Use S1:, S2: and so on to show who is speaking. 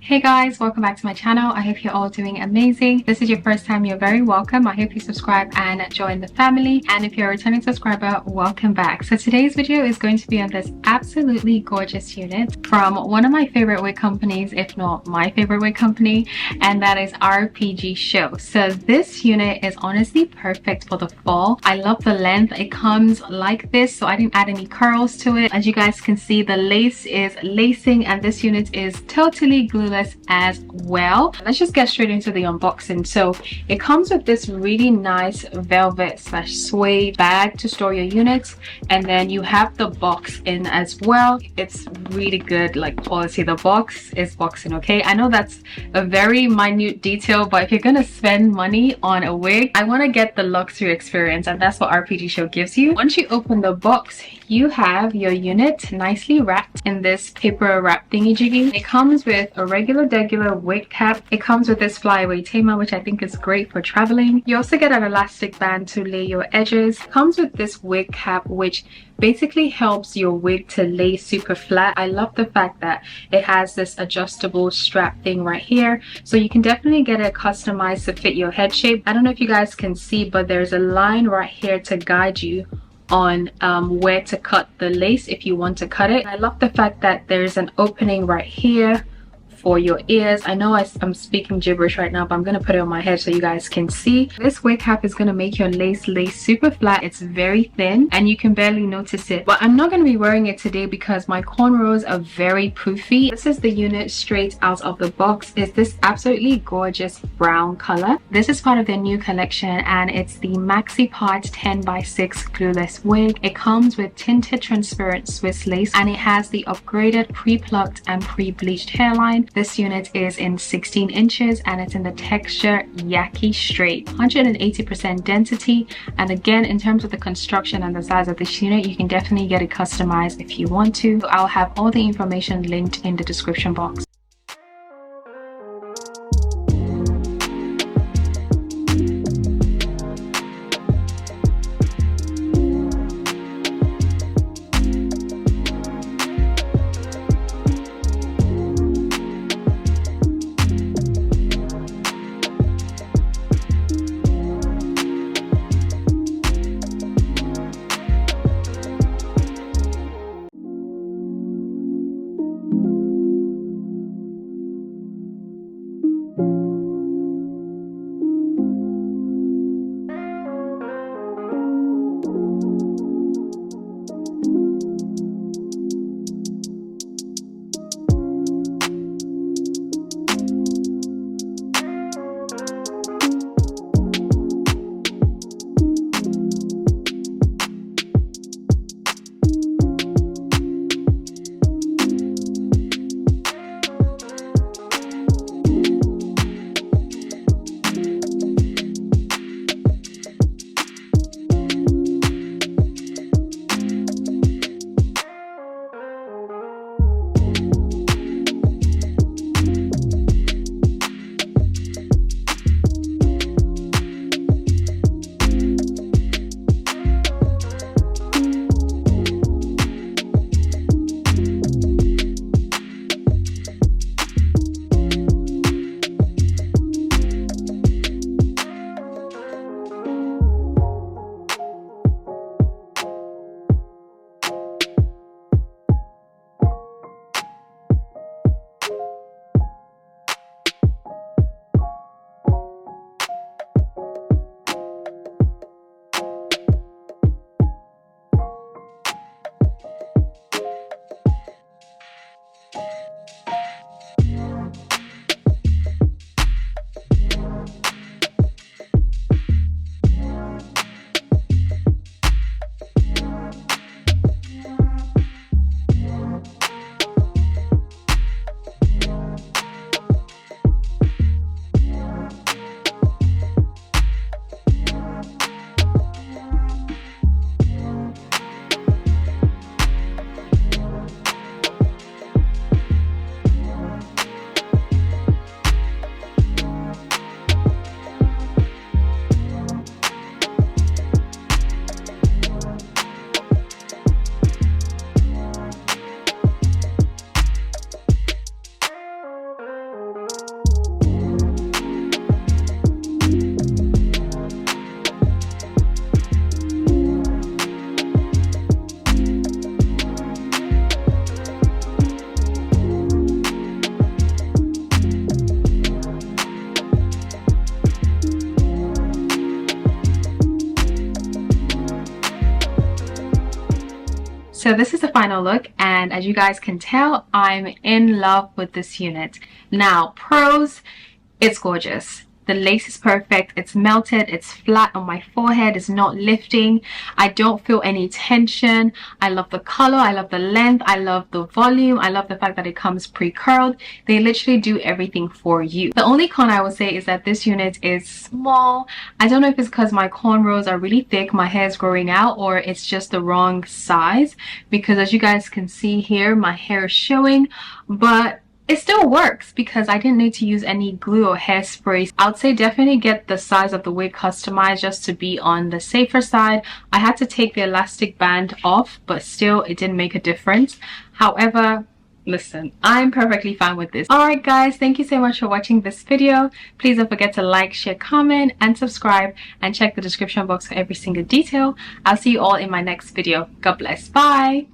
S1: Hey guys, welcome back to my channel. I hope you're all doing amazing. If this is your first time, you're very welcome. I hope you subscribe and join the family, and if you're a returning subscriber, welcome back. So today's video is going to be on this absolutely gorgeous unit from one of my favorite wig companies, if not my favorite wig company, and that is RPGSHOW. So this unit is honestly perfect for the fall. I love the length. It comes like this, so I didn't add any curls to it. As you guys can see, the lace is lacing and this unit is totally glueless as well. Let's just get straight into the unboxing. So it comes with this really nice velvet / suede bag to store your units, and then you have the box in as well. It's really good, like quality. The box is boxing, okay? I know that's a very minute detail, but if you're gonna spend money on a wig, I want to get the luxury experience, and that's what RPGSHOW gives you. Once you open the box, you have your unit nicely wrapped in this paper wrap thingy jiggy. It comes with a regular wig cap. It comes with this flyaway tamer, which I think is great for traveling. You also get an elastic band to lay your edges. It comes with this wig cap, which basically helps your wig to lay super flat. I love the fact that it has this adjustable strap thing right here, so you can definitely get it customized to fit your head shape. I don't know if you guys can see, but there's a line right here to guide you on where to cut the lace if you want to cut it. I love the fact that there's an opening right here for your ears. I know I'm speaking gibberish right now, but I'm going to put it on my head so you guys can see. This wig cap is going to make your lace super flat. It's very thin and you can barely notice it, but I'm not going to be wearing it today because my cornrows are very poofy. This is the unit straight out of the box. It's this absolutely gorgeous brown color. This is part of their new collection, and it's the Maxipart 10x6 glueless wig. It comes with tinted transparent Swiss lace, and it has the upgraded pre-plucked and pre-bleached hairline. This unit is in 16 inches and it's in the texture Yaki straight, 180% density. And again, in terms of the construction and the size of this unit, you can definitely get it customized if you want to. So I'll have all the information linked in the description box. So this is the final look, and as you guys can tell, I'm in love with this unit. Now, pros, it's gorgeous. The lace is perfect. It's melted. It's flat on my forehead. It's not lifting. I don't feel any tension. I love the color. I love the length. I love the volume. I love the fact that it comes pre-curled. They literally do everything for you. The only con I would say is that this unit is small. I don't know if it's because my cornrows are really thick, my hair is growing out, or it's just the wrong size, because as you guys can see here, my hair is showing, but it still works because I didn't need to use any glue or hairspray. I would say definitely get the size of the wig customized just to be on the safer side. I had to take the elastic band off, but still it didn't make a difference. However, listen, I'm perfectly fine with this. Alright guys, thank you so much for watching this video. Please don't forget to like, share, comment, and subscribe, and check the description box for every single detail. I'll see you all in my next video. God bless. Bye.